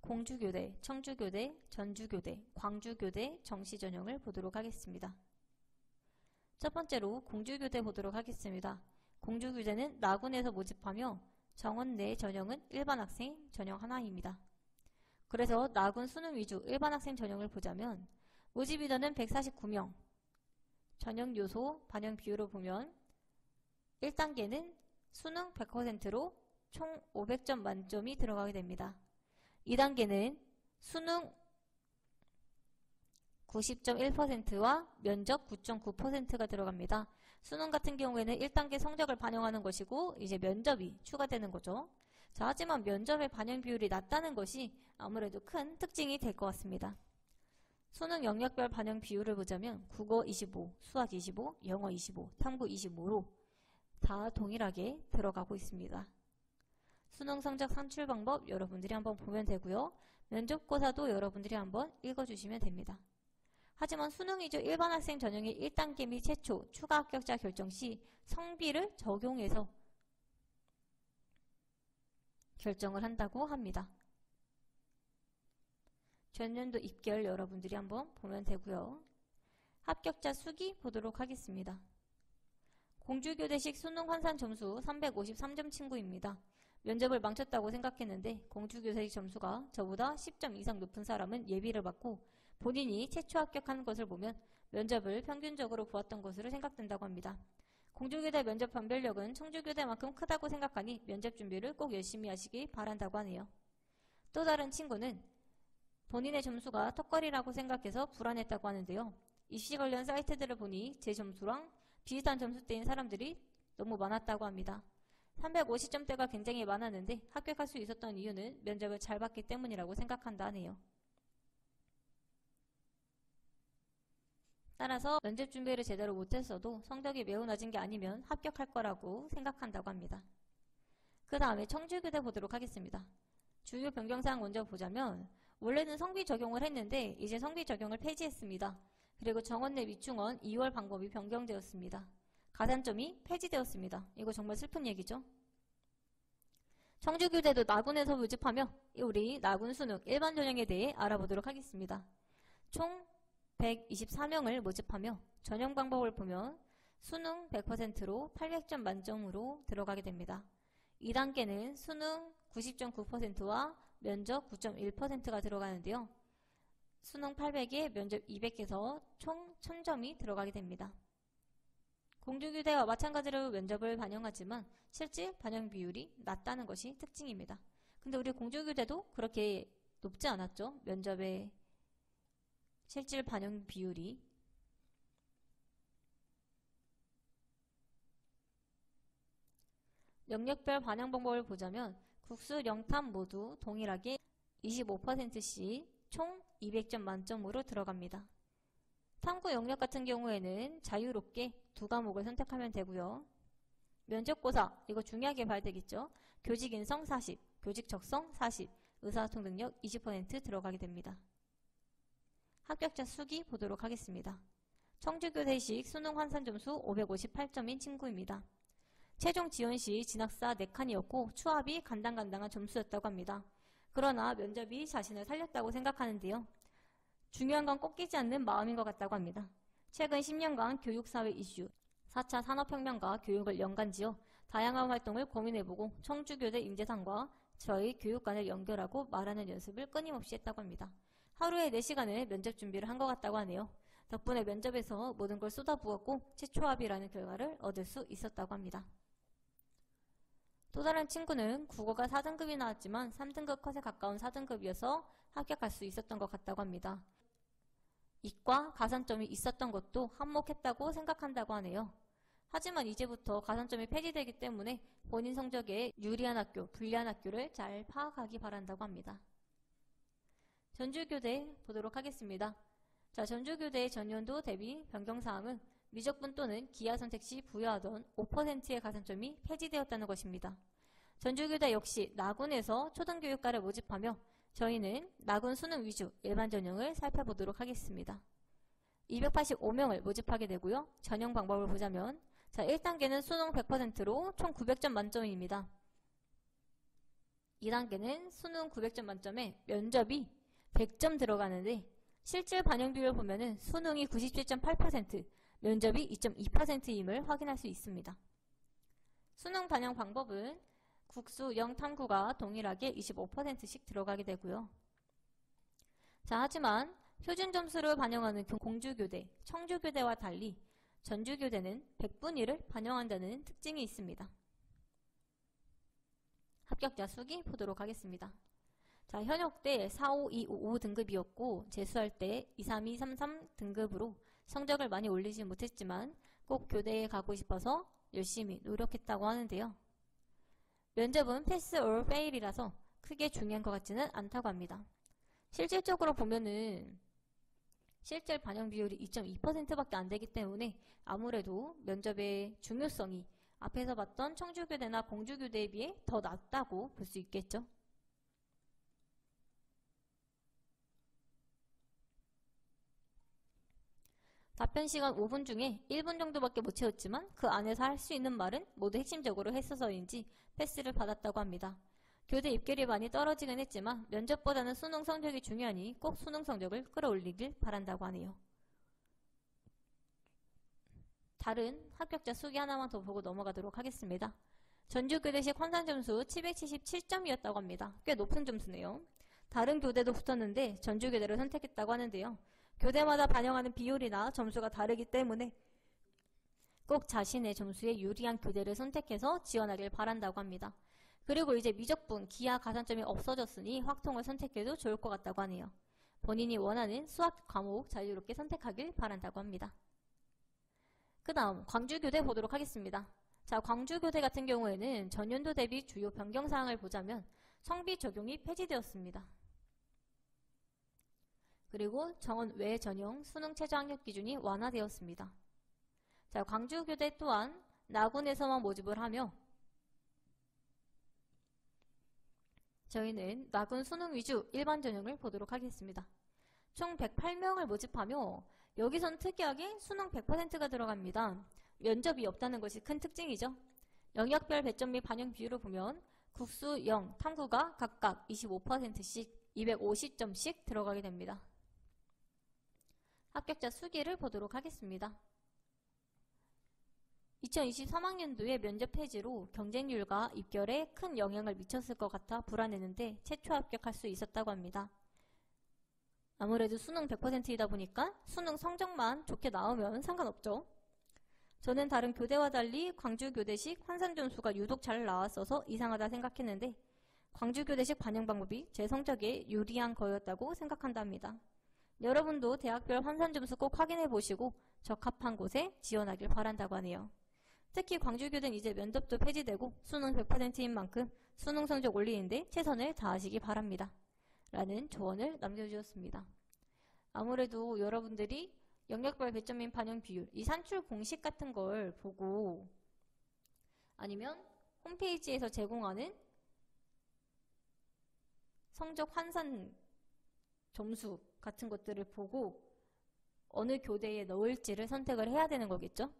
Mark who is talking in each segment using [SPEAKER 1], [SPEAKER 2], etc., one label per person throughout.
[SPEAKER 1] 공주교대, 청주교대, 전주교대, 광주교대 정시전형을 보도록 하겠습니다. 첫 번째로 공주교대 보도록 하겠습니다. 공주교대는 나군에서 모집하며 정원 내 전형은 일반 학생 전형 하나입니다. 그래서 나군 수능 위주 일반 학생 전형을 보자면 모집 인원은 149명, 전형 요소 반영 비율을 보면 1단계는 수능 100%로 총 500점 만점이 들어가게 됩니다. 2단계는 수능 90.1%와 면접 9.9%가 들어갑니다. 수능 같은 경우에는 1단계 성적을 반영하는 것이고 이제 면접이 추가되는 거죠. 자, 하지만 면접의 반영 비율이 낮다는 것이 아무래도 큰 특징이 될 것 같습니다. 수능 영역별 반영 비율을 보자면 국어 25, 수학 25, 영어 25, 탐구 25로 다 동일하게 들어가고 있습니다. 수능 성적 산출 방법 여러분들이 한번 보면 되고요. 면접고사도 여러분들이 한번 읽어주시면 됩니다. 하지만 수능 위주 일반 학생 전형의 1단계 및 최초 추가 합격자 결정 시 성비를 적용해서 결정을 한다고 합니다. 전년도 입결 여러분들이 한번 보면 되고요. 합격자 수기 보도록 하겠습니다. 공주교대식 수능 환산 점수 353점 친구입니다. 면접을 망쳤다고 생각했는데 공주교대식 점수가 저보다 10점 이상 높은 사람은 예비를 받고 본인이 최초 합격한 것을 보면 면접을 평균적으로 보았던 것으로 생각된다고 합니다. 공주교대 면접 변별력은 청주교대만큼 크다고 생각하니 면접 준비를 꼭 열심히 하시기 바란다고 하네요. 또 다른 친구는 본인의 점수가 턱걸이라고 생각해서 불안했다고 하는데요. 입시 관련 사이트들을 보니 제 점수랑 비슷한 점수대인 사람들이 너무 많았다고 합니다. 350점대가 굉장히 많았는데 합격할 수 있었던 이유는 면접을 잘 봤기 때문이라고 생각한다 하네요. 따라서 면접 준비를 제대로 못했어도 성적이 매우 낮은 게 아니면 합격할 거라고 생각한다고 합니다. 그 다음에 청주교대 보도록 하겠습니다. 주요 변경사항 먼저 보자면 원래는 성비 적용을 했는데 이제 성비 적용을 폐지했습니다. 그리고 정원 내 위충원 2월 방법이 변경되었습니다. 가산점이 폐지되었습니다. 이거 정말 슬픈 얘기죠. 청주교대도 나군에서 모집하며 우리 나군 수능 일반 전형에 대해 알아보도록 하겠습니다. 총 124명을 모집하며 전형 방법을 보면 수능 100%로 800점 만점으로 들어가게 됩니다. 2단계는 수능 90.9%와 면접 9.1%가 들어가는데요. 수능 800에 면접 200에서 총 1000점이 들어가게 됩니다. 공주교대와 마찬가지로 면접을 반영하지만 실질 반영 비율이 낮다는 것이 특징입니다. 근데 우리 공주교대도 그렇게 높지 않았죠. 면접의 실질 반영 비율이. 영역별 반영 방법을 보자면 국수, 영탐 모두 동일하게 25%씩 총 200점 만점으로 들어갑니다. 탐구 영역 같은 경우에는 자유롭게 두 과목을 선택하면 되고요. 면접고사, 이거 중요하게 봐야 되겠죠. 교직 인성 40, 교직 적성 40, 의사소통 능력 20% 들어가게 됩니다. 합격자 수기 보도록 하겠습니다. 청주교대식 수능 환산 점수 558점인 친구입니다. 최종 지원 시 진학사 4칸이었고 추합이 간당간당한 점수였다고 합니다. 그러나 면접이 자신을 살렸다고 생각하는데요. 중요한 건 꺾이지 않는 마음인 것 같다고 합니다. 최근 10년간 교육사회 이슈, 4차 산업혁명과 교육을 연관지어 다양한 활동을 고민해보고 청주교대 인재상과 저희 교육관을 연결하고 말하는 연습을 끊임없이 했다고 합니다. 하루에 4시간을 면접 준비를 한 것 같다고 하네요. 덕분에 면접에서 모든 걸 쏟아부었고 최초합이라는 결과를 얻을 수 있었다고 합니다. 또 다른 친구는 국어가 4등급이 나왔지만 3등급 컷에 가까운 4등급이어서 합격할 수 있었던 것 같다고 합니다. 이과 가산점이 있었던 것도 한몫했다고 생각한다고 하네요. 하지만 이제부터 가산점이 폐지되기 때문에 본인 성적에 유리한 학교, 불리한 학교를 잘 파악하기 바란다고 합니다. 전주교대 보도록 하겠습니다. 자, 전주교대의 전년도 대비 변경사항은 미적분 또는 기하 선택 시 부여하던 5%의 가산점이 폐지되었다는 것입니다. 전주교대 역시 나군에서 초등교육과를 모집하며 저희는 나군 수능 위주 일반 전형을 살펴보도록 하겠습니다. 285명을 모집하게 되고요. 전형 방법을 보자면 자, 1단계는 수능 100%로 총 900점 만점입니다. 2단계는 수능 900점 만점에 면접이 100점 들어가는데 실질 반영 비율을 보면은 수능이 97.8%, 면접이 2.2%임을 확인할 수 있습니다. 수능 반영 방법은 국수 0 탐구가 동일하게 25%씩 들어가게 되고요. 자, 하지만 표준 점수를 반영하는 공주교대, 청주교대와 달리 전주교대는 100분위 1을 반영한다는 특징이 있습니다. 합격자 수기 보도록 하겠습니다. 자, 현역 때 45255 등급이었고 재수할 때 23233 등급으로 성적을 많이 올리지 못했지만 꼭 교대에 가고 싶어서 열심히 노력했다고 하는데요. 면접은 패스 or fail이라서 크게 중요한 것 같지는 않다고 합니다. 실질적으로 보면은 실질 반영 비율이 2.2%밖에 안 되기 때문에 아무래도 면접의 중요성이 앞에서 봤던 청주교대나 공주교대에 비해 더 낮다고 볼 수 있겠죠. 답변 시간 5분 중에 1분 정도밖에 못 채웠지만 그 안에서 할 수 있는 말은 모두 핵심적으로 했어서인지 패스를 받았다고 합니다. 교대 입결이 많이 떨어지긴 했지만 면접보다는 수능 성적이 중요하니 꼭 수능 성적을 끌어올리길 바란다고 하네요. 다른 합격자 수기 하나만 더 보고 넘어가도록 하겠습니다. 전주교대식 환산점수 777점이었다고 합니다. 꽤 높은 점수네요. 다른 교대도 붙었는데 전주교대를 선택했다고 하는데요. 교대마다 반영하는 비율이나 점수가 다르기 때문에 꼭 자신의 점수에 유리한 교대를 선택해서 지원하길 바란다고 합니다. 그리고 이제 미적분, 기하 가산점이 없어졌으니 확통을 선택해도 좋을 것 같다고 하네요. 본인이 원하는 수학 과목 자유롭게 선택하길 바란다고 합니다. 그 다음 광주교대 보도록 하겠습니다. 자, 광주교대 같은 경우에는 전년도 대비 주요 변경사항을 보자면 성비 적용이 폐지되었습니다. 그리고 정원 외 전형 수능 최저 학력 기준이 완화되었습니다. 자, 광주교대 또한 나군에서만 모집을 하며 저희는 나군 수능 위주 일반 전형을 보도록 하겠습니다. 총 108명을 모집하며 여기선 특이하게 수능 100%가 들어갑니다. 면접이 없다는 것이 큰 특징이죠. 영역별 배점 및 반영 비율을 보면 국수 0, 탐구가 각각 25%씩 250점씩 들어가게 됩니다. 합격자 수기를 보도록 하겠습니다. 2023학년도의 면접 폐지로 경쟁률과 입결에 큰 영향을 미쳤을 것 같아 불안했는데 최초 합격할 수 있었다고 합니다. 아무래도 수능 100%이다 보니까 수능 성적만 좋게 나오면 상관없죠. 저는 다른 교대와 달리 광주교대식 환산점수가 유독 잘 나왔어서 이상하다 생각했는데 광주교대식 반영 방법이 제 성적에 유리한 거였다고 생각한답니다. 여러분도 대학별 환산점수 꼭 확인해 보시고 적합한 곳에 지원하길 바란다고 하네요. 특히 광주교대는 이제 면접도 폐지되고 수능 100%인 만큼 수능 성적 올리는데 최선을 다하시기 바랍니다. 라는 조언을 남겨주셨습니다. 아무래도 여러분들이 영역별 배점 및 반영 비율, 이 산출 공식 같은 걸 보고 아니면 홈페이지에서 제공하는 성적 환산 점수 같은 것들을 보고 어느 교대에 넣을지를 선택을 해야 되는 거겠죠?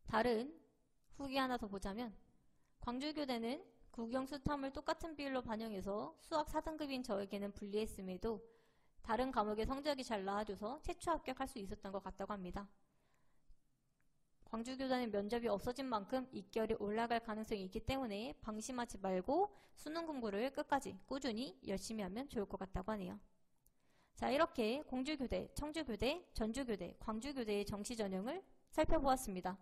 [SPEAKER 1] 다른 후기 하나 더 보자면 광주교대는 국영수탐을 똑같은 비율로 반영해서 수학 4등급인 저에게는 불리했음에도 다른 과목의 성적이 잘 나와줘서 최초 합격할 수 있었던 것 같다고 합니다. 광주교대는 면접이 없어진 만큼 입결이 올라갈 가능성이 있기 때문에 방심하지 말고 수능 공부를 끝까지 꾸준히 열심히 하면 좋을 것 같다고 하네요. 자, 이렇게 공주교대, 청주교대, 전주교대, 광주교대의 정시 전형을 살펴보았습니다.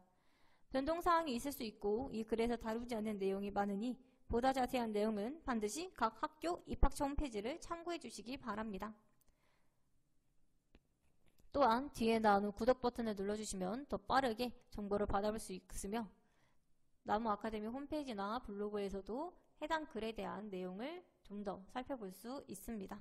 [SPEAKER 1] 변동사항이 있을 수 있고 이 글에서 다루지 않는 내용이 많으니 보다 자세한 내용은 반드시 각 학교 입학처 홈페이지를 참고해 주시기 바랍니다. 또한 뒤에 나오는 구독 버튼을 눌러주시면 더 빠르게 정보를 받아볼 수 있으며 나무 아카데미 홈페이지나 블로그에서도 해당 글에 대한 내용을 좀 더 살펴볼 수 있습니다.